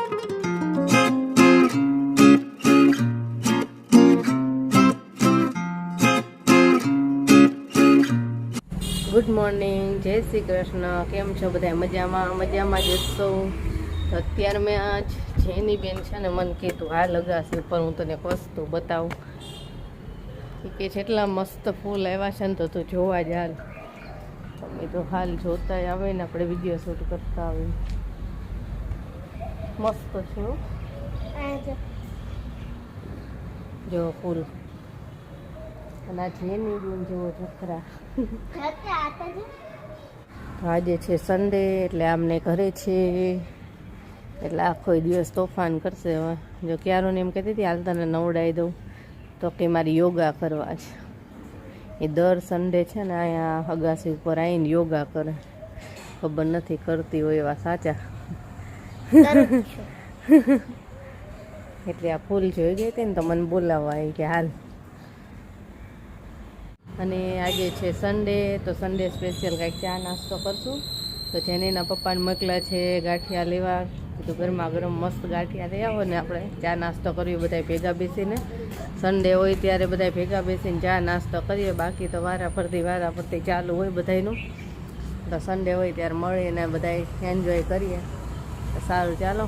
Good morning, જય શ્રી કૃષ્ણ. કેમ છો બધા? મજામાં જશો. તો અત્યારે મેં આજ જેની બેન છે ને મને કીધું આ લગાશે, પણ હું તને વસ્તુ બતાવું કે જેટલા મસ્ત ફૂલ આવ્યા છે ને તો તું જોવા જ હાલ. તમે તો હાલ જોતા આવે ને આપણે વિડીયો શૂટ કરતા આવીએ. મસ્ત છે હો. જો ફૂલ અને આ જેની બેન જેવો જખરા. આજે છે સન્ડે એટલે આમને ઘરે છે એટલે આખો દિવસ તોફાન કરશે. હવે જો ક્યારોને એમ કહેતી હતી હાલ તને નવડાવી દઉં, તો કે મારી યોગા કરવા છે. એ દર સન્ડે છે ને અહીંયા અગાસી ઉપર આવીને યોગા કરે. ખબર નથી કરતી હોય એવા સાચા. એટલે આ ફૂલ જોઈ ગઈ હતી ને તો મને બોલાવવા આવી કે હાલ. અને આજે છે સન્ડે, તો સન્ડે સ્પેશિયલ કાંઈક ચા નાસ્તો કરશું. તો જેને એના પપ્પાને મોકલા છે ગાંઠિયા લેવા, તો ગરમા ગરમ મસ્ત ગાંઠિયા લઈ આવો ને આપણે ચા નાસ્તો કરીએ બધા ભેગા બેસીને. સન્ડે હોય ત્યારે બધા ભેગા બેસીને ચા નાસ્તો કરીએ, બાકી તો વારા ફરતી ચાલુ હોય બધાયનું. તો સન્ડે હોય ત્યારે મળીને બધા એન્જોય કરીએ. તો સારું, ચાલો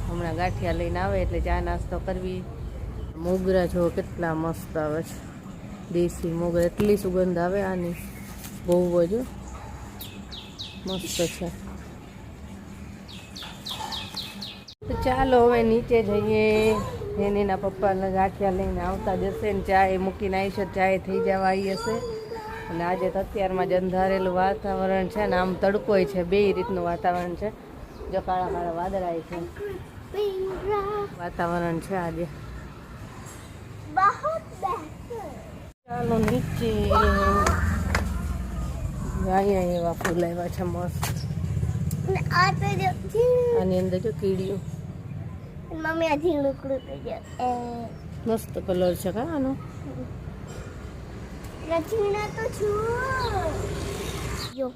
હમણાં ગાંઠિયા લઈને આવે એટલે ચા નાસ્તો કરવી. મોગરા જો કેટલા મસ્ત આવે છે, દેશી મોગરા. એટલી સુગંધ આવે આની, બહુ જ મસ્ત છે. તો ચાલો હવે નીચે જઈએ. એનીના પપ્પાના ગાંઠિયા લઈને આવતા જશે ને ચા એ મૂકીને આવી છે. ચા થઈ જવા આવી હશે. અને આજે તો અત્યારમાં જ અંધારેલું વાતાવરણ છે ને આમ તડકોય છે, બે રીતનું વાતાવરણ છે. જો કાળા કાળા વાદળાય છે, વાતાવરણ છે આજે. ચાલો નીચે. અહીંયા એવા ફૂલ આવ્યા છે મસ્ત. આની અંદર જો કીડીઓ. મમ્મી આ ઝીણુકડું મસ્ત કલર છે કા આનો. લક્ષ્મીના તો છું જો.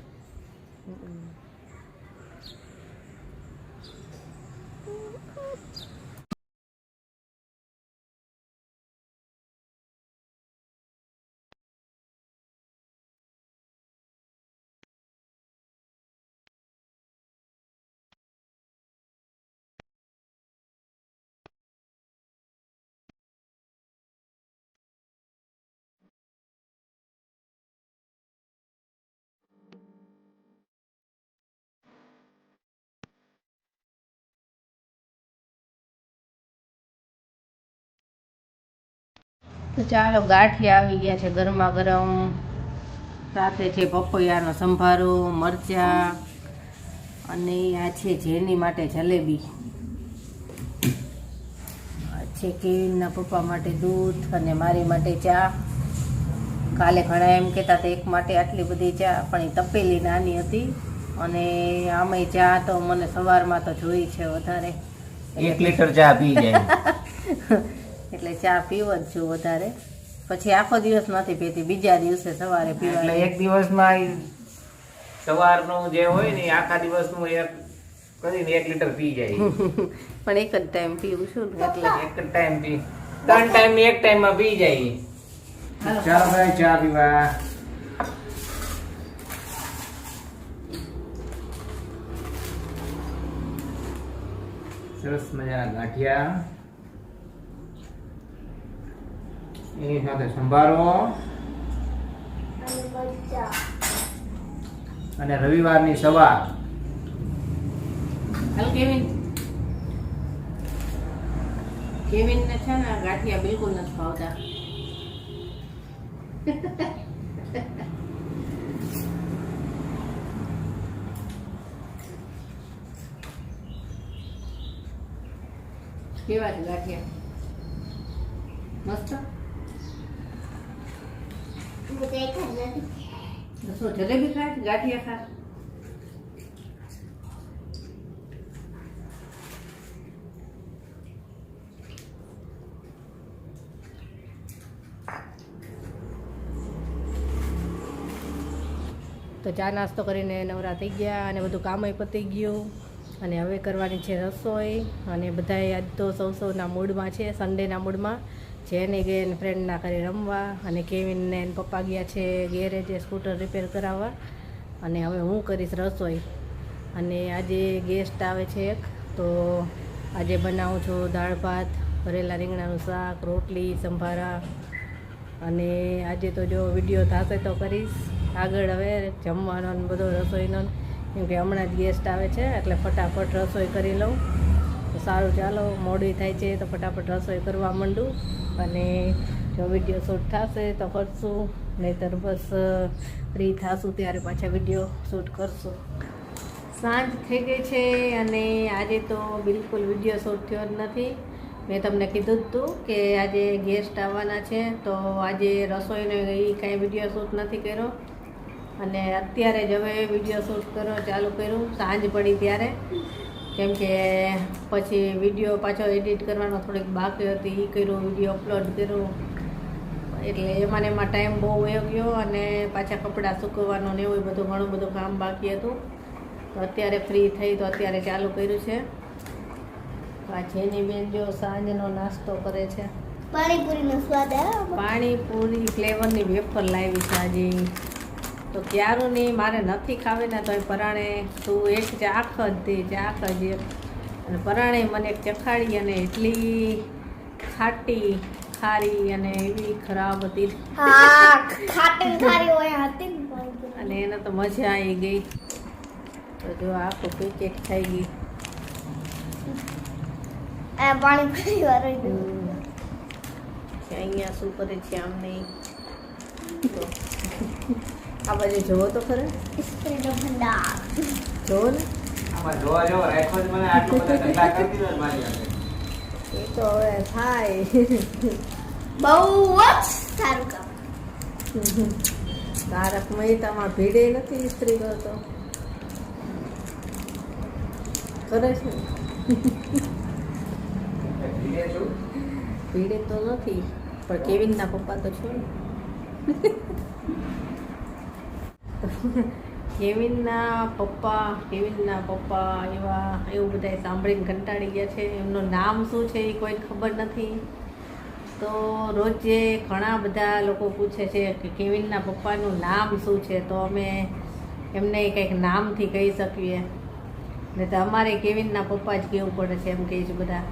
તો ચાલો ગાંઠિયા આવી ગયા છે ગરમા ગરમ. સાથે છે પપૈયાનો સંભારો, મરચાં, અને આ છે જેની માટે જલેબી. આ છે કેવીનના પપ્પા માટે દૂધ અને મારી માટે ચા. કાલે ઘણા એમ કહેતા હતા એક માટે આટલી બધી ચા, પણ એ તપેલી નાની હતી. અને આમાંય ચા તો મને સવારમાં તો જોઈ છે વધારે. 1 લીટર ચા પી જાય. એટલે ચા પીવ જ છું વધારે. પછી આખો દિવસ નથી પીતી, બીજા દિવસે સવારે પીવા. એટલે એક દિવસમાં સવારનું જે હોય ને આખા દિવસનું એક કરીને 1 લીટર પી જાય. પણ એક જ ટાઈમ પીવું છું ને એટલે એક જ ટાઈમ પી, 3 ટાઈમ એક ટાઈમમાં પી જાય. ચાલો ભાઈ ચા પીવા. સરસ મજાના ગાંઠિયા, એની સાથે સંભારો અને રવિવારની સવાર. હાલ કેવિન ને છે ને ગાંઠિયા બિલકુલ નથી ભાવતા. કેવા છે ગાંઠિયા? મસ્ત. શું જલેબી ખાય ગાંઠિયા ખા? તો ચા નાસ્તો કરીને નવરા થઈ ગયા અને બધું કામય પતી ગયું. અને હવે કરવાની છે રસોઈ. અને બધાએ આજ તો સૌના મૂડમાં છે, સન્ડેના મૂડમાં. જેને ગઈ એને ફ્રેન્ડના ઘરે રમવા, અને કેવિનને એને પપ્પા ગયા છે ગેરેજે સ્કૂટર રિપેર કરાવવા. અને હવે હું કરીશ રસોઈ. અને આજે ગેસ્ટ આવે છે એક, તો આજે બનાવું છું દાળ ભાત, ભરેલા રીંગણાનું શાક, રોટલી, સંભારા. અને આજે તો જો વિડીયો થશે તો કરીશ આગળ હવે જમવાનો ને બધો રસોઈનો, કેમ કે હમણાં જ ગેસ્ટ આવે છે એટલે ફટાફટ રસોઈ કરી લઉં. તો સારું, ચાલો, મોડું થાય છે તો ફટાફટ રસોઈ કરવા માંડું. અને જો વિડીયો શૂટ થશે તો કરશું, નહીંતર બસ ફ્રી થશું ત્યારે પાછા વિડીયો શૂટ કરશું. સાંજ થઈ ગઈ છે અને આજે તો બિલકુલ વિડીયો શૂટ થયો જ નથી. મેં તમને કીધું જ હતું કે આજે ગેસ્ટ આવવાના છે, તો આજે રસોઈનો એ કાંઈ વિડીયો શૂટ નથી કર્યો. અને અત્યારે જ હવે વિડીયો શૂટ કરો ચાલુ કર્યું, સાંજ પડી ત્યારે. કેમ કે પછી વિડીયો પાછો એડિટ કરવાનો થોડીક બાકી હતી, એ કર્યું, વિડીયો અપલોડ કર્યું, એટલે એમાં ને એમાં ટાઈમ બહુ વયો ગયો. અને પાછા કપડાં સૂકવવાનું ને એવું બધું ઘણું બધું કામ બાકી હતું. તો અત્યારે ફ્રી થઈ તો અત્યારે ચાલુ કર્યું છે. આ જેની બેન જો સાંજનો નાસ્તો કરે છે, પાણીપુરીનો સ્વાદ આવે. પાણીપુરી ફ્લેવરની વેફર લાવી છે આજે. તો ક્યારું નહીં, મારે નથી ખાવી ને તો પરાણે તું એક ચાખ જ દે, ચાખ જ. અને પરાણે મને એક ચખાડી, અને એટલી ખાટી ખારી અને એવી ખરાબ હતી. હા, ખાટી ખારી હોય હતી. અને એને તો મજા આવી ગઈ. તો જો આખું પેકેટ થઈ ગઈ. આ પાણીપુરી વાળો અહીંયા શું કરે છે આમ નહીં. તો આ બાજુ જોવો તો ખરે, સ્ત્રીનો ભંડાર જોવો ને. આમાં જોવા જેવો રાખ્યો જ મને આટલો બધા ધંધા કરી દીધો ને મારી સાથે. એ તો હવે થાય. બહુ જ સારું કામ. તારક મહેતામાં ભીડે નથી સ્ત્રી કરતો, કરે છે ને. ધીરે છું. ભીડે તો નથી, પણ કેવિનના પપ્પા તો છો ને. કેવિનના પપ્પા એવું બધા સાંભળીને કંટાળી ગયા છે. એમનું નામ શું છે એ કોઈને ખબર નથી. તો રોજે ઘણા બધા લોકો પૂછે છે કે કેવિનના પપ્પાનું નામ શું છે, તો અમે એમને કંઈક નામથી કહી શકીએ. ને તો અમારે કેવિનના પપ્પા જ કહેવું પડે છે એમ કહે છે બધા.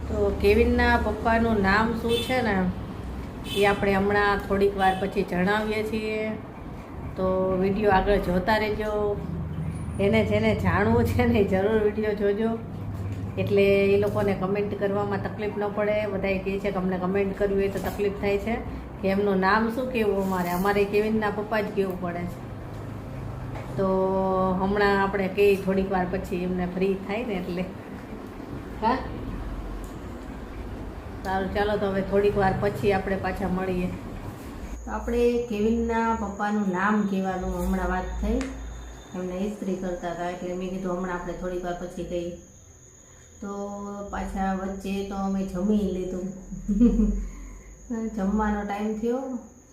તો કેવિનના પપ્પાનું નામ શું છે ને એ આપણે હમણાં થોડીક વાર પછી જણાવીએ છીએ. તો વિડીયો આગળ જોતા રહેજો. એને જેને જાણવું છે ને જરૂર વિડીયો જોજો, એટલે એ લોકોને કમેન્ટ કરવામાં તકલીફ ન પડે. બધા કહે છે કે અમને કમેન્ટ કરવી હોય તો તકલીફ થાય છે કે એમનું નામ શું કહેવું. અમારે કેવિનના પપ્પા જ કહેવું પડે છે. તો હમણાં આપણે કહી થોડીક વાર પછી એમને ફ્રી થાય ને એટલે. હા, સારું, ચાલો. તો હવે થોડીક વાર પછી આપણે પાછા મળીએ. તો આપણે કેવિનના પપ્પાનું નામ કહેવાનું હમણાં વાત થઈ, એમને ઇસ્ત્રી કરતા હતા એટલે મેં કીધું હમણાં આપણે થોડીક વાર પછી કહી. તો પાછા વચ્ચે તો અમે જમી લીધું. જમવાનો ટાઈમ થયો.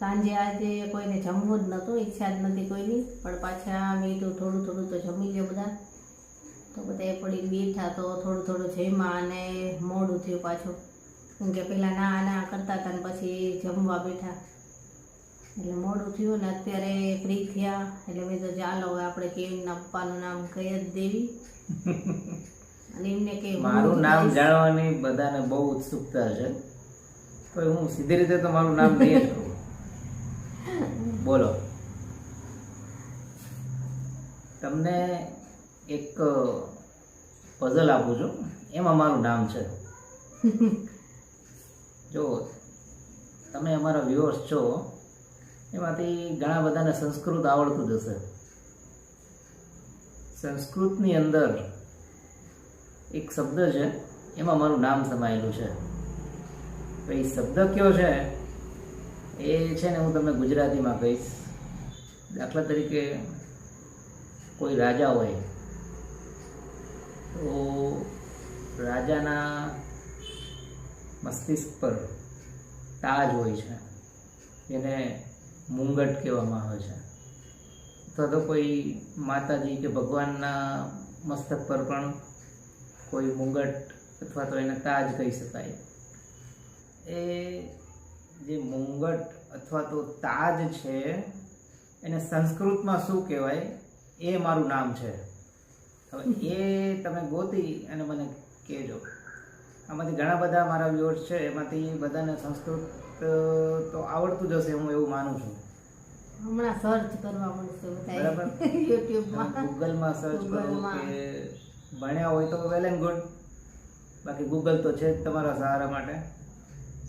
સાંજે આજે કોઈને જમવું જ નહોતું, ઈચ્છા જ નથી કોઈની, પણ પાછા મેં કીધું થોડું થોડું તો જમી લે બધા. તો બધા પડી બેઠા તો થોડું થોડું જમ્યા અને મોડું થયું પાછું, કેમ કે પહેલાં ના કરતા હતા ને પછી જમવા બેઠા એટલે મોડું થયું. ને અત્યારે ફ્રી થયા એટલે મેં તો ચાલો હવે આપણે કેવિનના પપ્પાનું નામ કહી જ દેવી. અને એમને કે મારું નામ જાણવાની બધાને બહુ ઉત્સુકતા છે, તો હું સીધી રીતે તો મારું નામ નહીં જ કહું. બોલો, તમને એક પઝલ આપું છું, એમાં મારું નામ છે. જો તમે અમારા વ્યુઅર્સ છો, એમાંથી ઘણા બધાને સંસ્કૃત આવડતું જ હશે. સંસ્કૃતની અંદર એક શબ્દ છે, એમાં મારું નામ સમાયેલું છે. તો એ શબ્દ કયો છે એ છે ને હું તમને ગુજરાતીમાં કહીશ. દાખલા તરીકે કોઈ રાજા હોય તો રાજાના મસ્તિષ્ક પર તાજ હોય છે, જેને મુંગટ કહેવામાં આવે છે. અથવા તો કોઈ માતાજી કે ભગવાનના મસ્તક પર પણ કોઈ મુંગટ અથવા તો એને તાજ કહી શકાય. એ જે મુંગટ અથવા તો તાજ છે એને સંસ્કૃતમાં શું કહેવાય એ મારું નામ છે. હવે એ તમે ગોતી અને મને કહેજો. આમાંથી ઘણા બધા મારા વ્યુઅર્સ છે, એમાંથી બધાને સંસ્કૃત તો આવડતું જ હશે, હું એવું માનું છું. હમણાં સર્ચ કરવા મળશે બરાબર. બધા યુટ્યુબમાં, ગૂગલમાં સર્ચ કરો ગૂગલમાં. કે ભણ્યા હોય તો વેલ એન્ડ ગુડ, બાકી ગૂગલ તો છે જ તમારા સહારા માટે.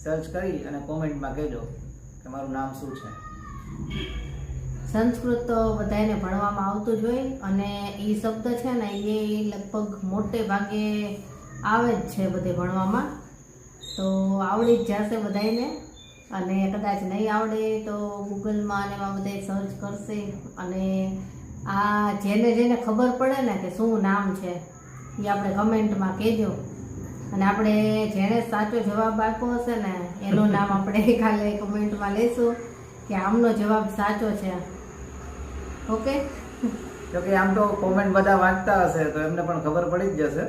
સર્ચ કરી અને કોમેન્ટમાં કહેજો કે મારું નામ શું છે. સંસ્કૃત તો બધાને ભણવામાં આવતું જ હોય, અને એ શબ્દ છે ને એ લગભગ મોટે ભાગે આવે જ છે બધે ભણવામાં, તો આવડી જ જશે બધાને. અને કદાચ નહીં આવડે તો ગૂગલમાં અને એમાં બધા સર્ચ કરશે, અને આ જેને ખબર પડે ને કે શું નામ છે એ આપણે કમેન્ટમાં કહેજો, અને આપણે જેણે સાચો જવાબ આપ્યો હશે ને એનું નામ આપણે કાલે કમેન્ટમાં લઈશું કે આમનો જવાબ સાચો છે. ઓકે. જોકે આમ તો કોમેન્ટ બધા વાંચતા હશે તો એમને પણ ખબર પડી જ જશે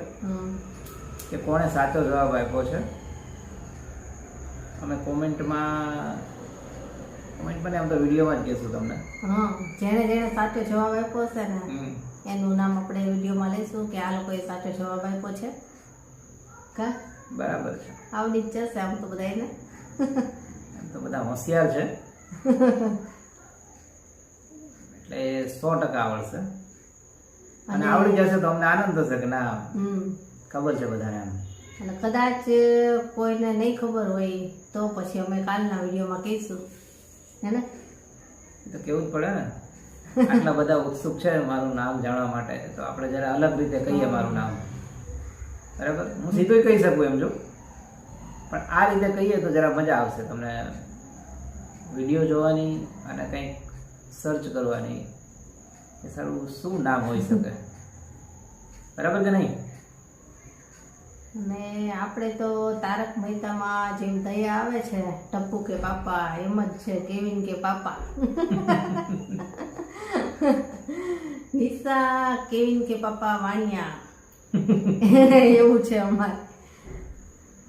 કે કોણે સાચો જવાબ આપ્યો છે. અમે કોમેન્ટમાં આમ તો વિડીયોમાં જ કહેશું તમને. હા, જેણે સાચો જવાબ આપ્યો હશે ને એનું નામ આપણે વિડીયોમાં લઈશું કે આ લોકોએ સાચો જવાબ આપ્યો છે. કા બરાબર છે. આવડી જ જશે આમ તો બધાને. એમ તો બધા હોશિયાર છે એટલે 100% આવડશે, અને આવડી જશે તો અમને આનંદ થશે કે ના ખબર છે બધાને. એમ અને કદાચ કોઈને નહીં ખબર હોય તો પછી અમે કાલના વિડીયોમાં કહીશું, હે ને? તો કેવું જ પડે ને. આટલા બધા ઉત્સુક છે મારું નામ જાણવા માટે, તો આપણે જરા અલગ રીતે કહીએ મારું નામ. બરાબર. હું સીધું કહી શકું એમ જો, પણ આ રીતે કહીએ તો જરા મજા આવશે તમને વિડીયો જોવાની અને કંઈક સર્ચ કરવાની કે સારું શું નામ હોઈ શકે. બરાબર કે નહીં? અને આપણે તો તારક મહેતામાં જેમ દયા આવે છે ટપ્પુ કે પાપા, એમ જ છે કેવિન કે પાપા. નિશા કેવિન કે પાપા વાણિયા એવું છે અમારે.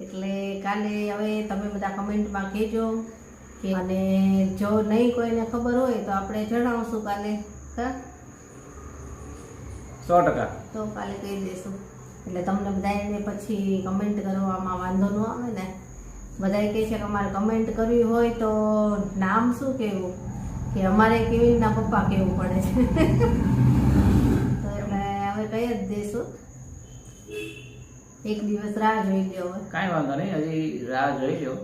એટલે કાલે હવે તમે બધા કમેન્ટમાં કહેજો કે, અને જો નહીં કોઈને ખબર હોય તો આપણે જણાવશું કાલે. હા, 100%. તો કાલે કહી દઈશું, એટલે તમને બધાને પછી કમેન્ટ કરવામાં વાંધો ન આવે ને. બધાએ કહે છે કે અમારે કમેન્ટ કરવી હોય તો નામ શું કહેવું, કે અમારે કેવીના પપ્પા કહેવું પડે છે. તો એટલે હવે કહી જ દઈશું. એક દિવસ રાહ જોઈ લ્યો. હવે કાંઈ વાંધો નહીં, હજી રાહ જોઈ લો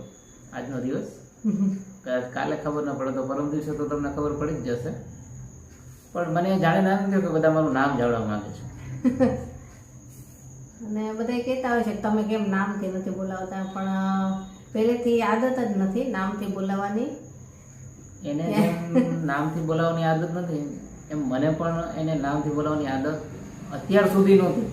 આજનો દિવસ. કાલે ખબર ન પડે તો પરમ દિવસે તો તમને ખબર પડી જ જશે. પણ મને જાણે ના થયું કે બધા મારું નામ જાણવા માંગે છે. અને બધા કહેતા હોય છે કે તમે કેમ નામથી નથી બોલાવતા, પણ પહેલેથી આદત જ નથી નામથી બોલાવવાની. એને જેમ નામથી બોલાવવાની આદત નથી એમ મને પણ એને નામથી બોલાવવાની આદત અત્યાર સુધી નહોતી,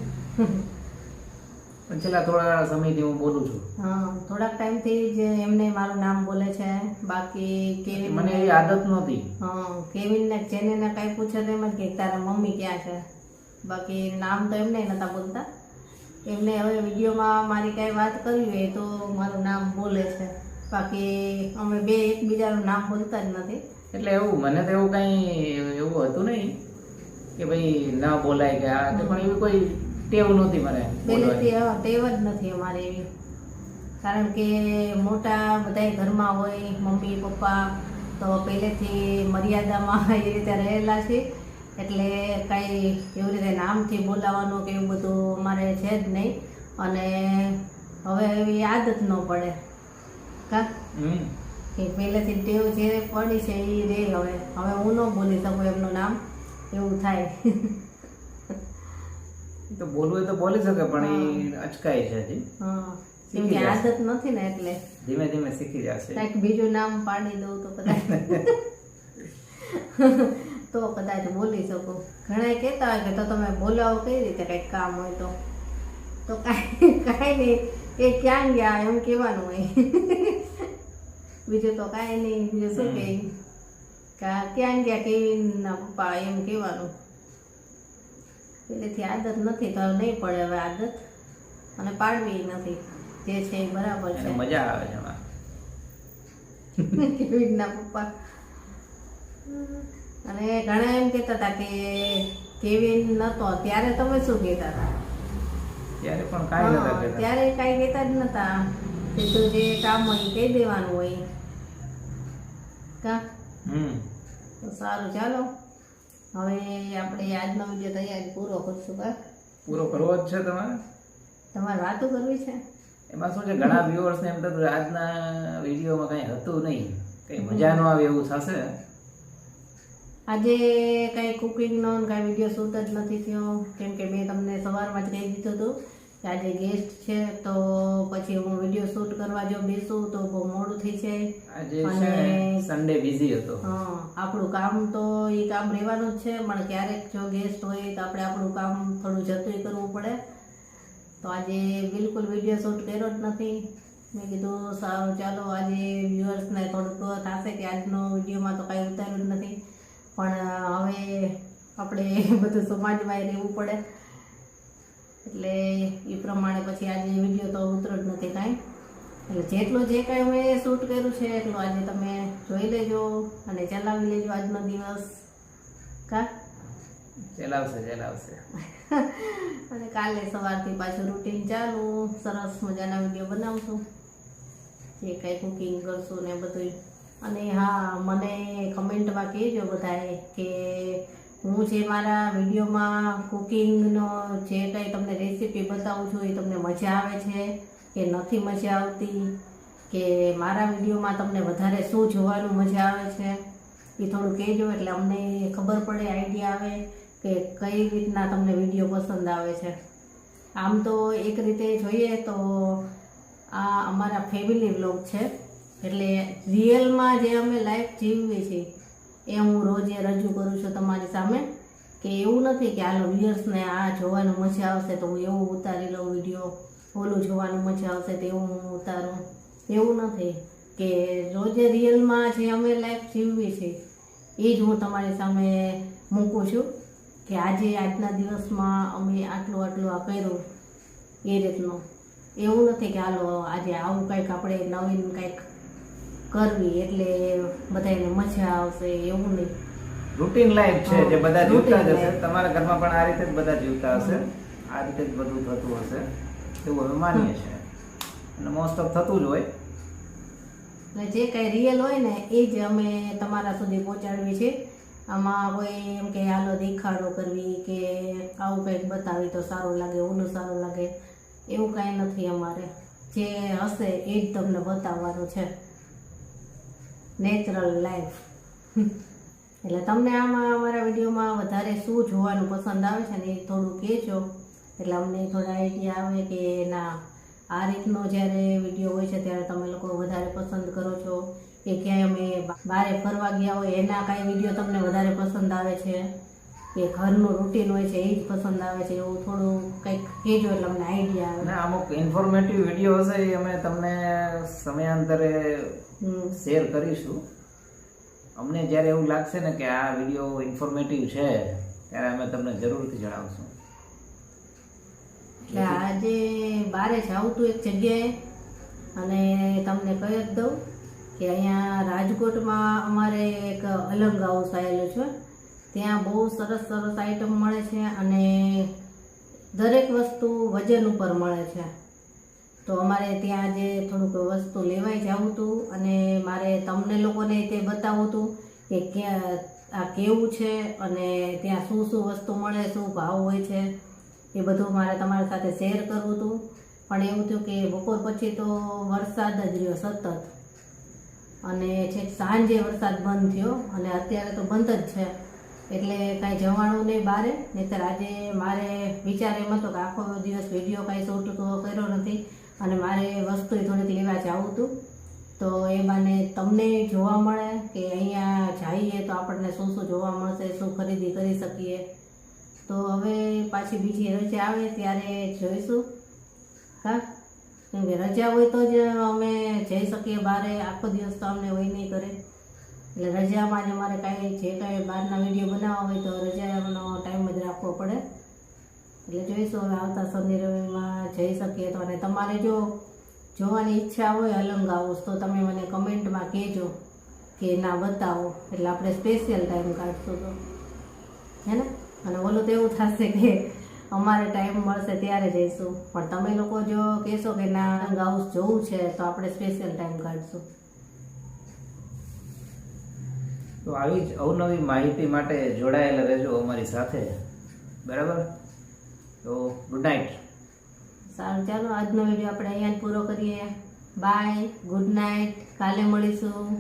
પણ છેલ્લા થોડા સમયથી હું બોલું છું. હા, થોડાક ટાઈમથી જ એમને મારું નામ બોલે છે. બાકી કેવિન મને એવી આદત નહોતી. હા, કેવિનને જેને કાંઈ પૂછે તો એમ જ કે તારા મમ્મી ક્યાં છે. બાકી નામ તો એમને નહોતા બોલતા. એમને હવે વિડીયોમાં મારી કાંઈ વાત કરવી હોય તો મારું નામ બોલે છે. બાકી અમે બે એકબીજાનું નામ બોલતા જ નથી. એટલે એવું મને તો એવું કંઈ એવું હતું નહીં કે ભાઈ ના બોલાય કે આ તે, પણ એવી કોઈ ટેવ નહોતી મને પહેલેથી ટેવ જ નથી અમારે એવી. કારણ કે મોટા બધા ઘરમાં હોય મમ્મી પપ્પા, તો પહેલેથી મર્યાદામાં એ રીતે રહેલા છે. એટલે કાંઈ એવી રીતે નામથી બોલાવવાનું કે એવું બધું અમારે છે જ નહીં. અને હવે એવી આદત ન પડે કા કે પહેલેથી ટેવ જે પડી છે એ રે. હવે હું ન બોલી શકું એમનું નામ, એવું થાય. તો બોલવું હોય તો બોલી શકે, પણ એ અચકાય છે હજી. હા, કેમ કે આદત નથી ને, એટલે ધીમે ધીમે શીખી જશે. કંઈક બીજું નામ પાડી દઉં તો કદાચ તો કદાચ બોલી શકું. ઘણા કહેતા હોય કે તો તમે બોલાવો કઈ રીતે કંઈક કામ હોય તો કાંઈ નહીં, એ ક્યાં ગયા એમ કહેવાનું હોય. બીજું તો કાંઈ નહીં. બીજું શું કહે, ક્યાં ગયા કેવીના પપ્પા એમ કહેવાનું. પહેલેથી આદત નથી તો નહીં પડે હવે આદત, અને પાડવી નથી, જે છે એ બરાબર એને છે. મજા આવે છે એમાં. કેવિનના પપ્પા. અને ઘણા એમ કહેતા હતા કે કેવિન નતો ત્યારે તમે શું કહેતા હતા? ત્યારે પણ કાંઈ નતા હા, કહેતા. ત્યારે કાંઈ કહેતા જ નતા, સીધું જે કામ હોય એ કહી દેવાનું હોય. કા તો સારું, ચાલો હવે આપણે આજનો વિડીયો તૈયારી પૂરો કરશું. કા પૂરો કરવો જ છે તમારે? તમારે વાતો કરવી છે? એમાં શું છે, ઘણા વ્યુઅર્સને એમ થતું આજના વિડીયોમાં કંઈ હતું નહીં, કંઈ મજા ન આવે એવું થશે. આજે કાંઈ કુકિંગનો કાંઈ વિડીયો શૂટ જ નથી થયો, કેમ કે મેં તમને સવારમાં જ કહી દીધું હતું કે આજે ગેસ્ટ છે, તો પછી હું વિડીયો શૂટ કરવા જો બેસું તો બહુ મોડું થઈ જાય. આજે છે સન્ડે બિઝી હતો. હા, આપણું કામ તો એ કામ રહેવાનું જ છે, પણ ક્યારેક જો ગેસ્ટ હોય તો આપણે આપણું કામ થોડું જતું કરવું પડે. તો આજે બિલકુલ વિડીયો શૂટ કર્યો જ નથી. મેં કીધું સારું ચાલો આજે વ્યુઅર્સને થોડુંક થશે કે આજનો વિડીયોમાં તો કાંઈ ઉતાર્યું જ નથી, પણ હવે આપણે બધું સમાજમાં રહેવું પડે, એટલે એ પ્રમાણે પછી આજે વિડીયો તો ઉતરો જ નથી કાંઈ. એટલે જેટલું જે કાંઈ મેં શૂટ કર્યું છે એટલું આજે તમે જોઈ લેજો અને ચલાવી લેજો આજનો દિવસ. કા ચલાવશે. અને કાલે સવારથી પાછું રૂટીન ચાલુ, સરસ મજાના વિડીયો બનાવશું, જે કાંઈ કુકિંગ કરશું ને બધું. અને હા, મને કમેન્ટમાં કહેજો બધાએ કે હું જે મારા વિડીયોમાં કુકિંગનો જે કંઈ તમને રેસીપી બતાવું છું એ તમને મજા આવે છે કે નથી મજા આવતી, કે મારા વિડીયોમાં તમને વધારે શું જોવાનું મજા આવે છે એ થોડું કહેજો, એટલે અમને ખબર પડે, આઈડિયા આવે કે કઈ રીતના તમને વિડીયો પસંદ આવે છે. આમ તો એક રીતે જોઈએ તો આ અમારા ફેમિલી વ્લોગ છે, એટલે રિયલમાં જે અમે લાઈફ જીવીએ છીએ એ હું રોજે રજૂ કરું છું તમારી સામે, કે એવું નથી કે હાલો વ્યુઅર્સને આ જોવાનું મજા આવશે તો હું એવું ઉતારી લઉં વિડીયો, ઓલું જોવાનું મજા આવશે તો એવું હું ઉતારું, એવું નથી. કે રોજે રિયલમાં જે અમે લાઈફ જીવીએ છીએ એ જ હું તમારી સામે મૂકું છું, કે આજે આજના દિવસમાં અમે આટલું આ કર્યું એ રીતનું. એવું નથી કે હાલો આજે આવું કંઈક આપણે નવીન કંઈક કરવી એટલે બધાને મજા આવશે, એવું નહીં. રૂટીન લાઈફ છે જે બધા જીવતા જ હશે. Routine તમારા ઘરમાં પણ આ રીતે જ બધા જીવતા હશે, આ રીતે જ બધું થતું હશે એવું અમે માનીએ છીએ, અને મોસ્ટ ઓફ થતું જ હોય. એટલે જે કાંઈ રિયલ હોય ને એ જ અમે તમારા સુધી પહોંચાડવી છે. આમાં કોઈ એમ કે હાલો દેખાડો કરવી કે આવું કંઈક બતાવી તો સારું લાગે, ઓલું સારું લાગે, એવું કાંઈ નથી અમારે. જે હશે એ જ તમને બતાવવાનું છે, નેચરલ લાઈફ. એટલે તમને આમાં અમારા વિડીયોમાં વધારે શું જોવાનું પસંદ આવે છે ને એ થોડું કહેજો, એટલે અમને થોડા આઈડિયા આવે કે ના આ રીતનો જ્યારે વિડીયો હોય છે ત્યારે તમે લોકો વધારે પસંદ કરો છો, કે ક્યાંય અમે બહાર ફરવા ગયા હોય એના કાંઈ વિડીયો તમને વધારે પસંદ આવે છે, કે ઘરનું રૂટીન હોય છે એ જ પસંદ આવે છે, એવું થોડું કંઈક કહેજો એટલે અમને આઈડિયા આવે. અને અમુક ઇન્ફોર્મેટિવ વિડીયો હશે એ અમે તમને સમયાંતરે શેર કરીશું. અમને જ્યારે એવું લાગશે ને કે આ વિડીયો ઇન્ફોર્મેટિવ છે ત્યારે અમે તમને જરૂરથી જણાવશું. એટલે આજે બારે જાઉં તું એક જગ્યાએ, અને તમને કહી જ દઉં કે અહીંયા રાજકોટમાં અમારે એક અલંગ હાઉસ આવેલું છે, ત્યાં બહુ સરસ આઈટમ મળે છે અને દરેક વસ્તુ વજન ઉપર મળે છે. તો અમારે ત્યાં જે થોડુંક વસ્તુ લેવાઈ જવું હતું અને મારે તમને લોકોને તે બતાવવું હતું કે આ કેવું છે અને ત્યાં શું વસ્તુ મળે, શું ભાવ હોય છે, એ બધું મારે તમારી સાથે શેર કરવું હતું. પણ એવું થયું કે બપોર પછી તો વરસાદ જ રહ્યો સતત, અને છેક સાંજે વરસાદ બંધ થયો અને અત્યારે તો બંધ જ છે, એટલે કાંઈ જવાનું નહીં બહારે. નહીંતર આજે મારે વિચાર એમ હતો કે આખો દિવસ વિડીયો કાંઈ શૂટ તો કર્યો નથી અને મારે વસ્તુ થોડીક લેવા જવું હતું, તો એ બાને તમને જોવા મળે કે અહીંયા જઈએ તો આપણને શું જોવા મળશે, શું ખરીદી કરી શકીએ. તો હવે પાછી બીજી રજા આવે ત્યારે જોઈશું. હા, કેમ કે રજા હોય તો જ અમે જઈ શકીએ બહારે, આખો દિવસ તો અમને હોય નહીં કરે. એટલે રજામાં જ અમારે કાંઈ જે કાંઈ બહારના વિડીયો બનાવવા હોય તો રજાનો ટાઈમ જ રાખવો પડે. એટલે જોઈશું હવે આવતા શનિ રવિમાં જઈ શકીએ તો. અને તમારે જો જોવાની ઈચ્છા હોય અલંગ હાઉસ તો તમે મને કમેન્ટમાં કહેજો કે ના બતાવો, એટલે આપણે સ્પેશિયલ ટાઈમ કાઢશું તો હે ને. અને ઓલું તો એવું થશે કે અમારે ટાઈમ મળશે ત્યારે જઈશું, પણ તમે લોકો જો કહેશો કે ના અલંગ હાઉસ જોવું છે તો આપણે સ્પેશિયલ ટાઈમ કાઢશું. તો આવી જ અવનવી માહિતી માટે જોડાયેલા રહેજો અમારી સાથે, બરાબર? તો ગુડ નાઇટ. સારું, ચાલો આજનો વિડીયો આપણે અહીંયા જ પૂરો કરીએ. બાય, ગુડ નાઇટ, કાલે મળીશું.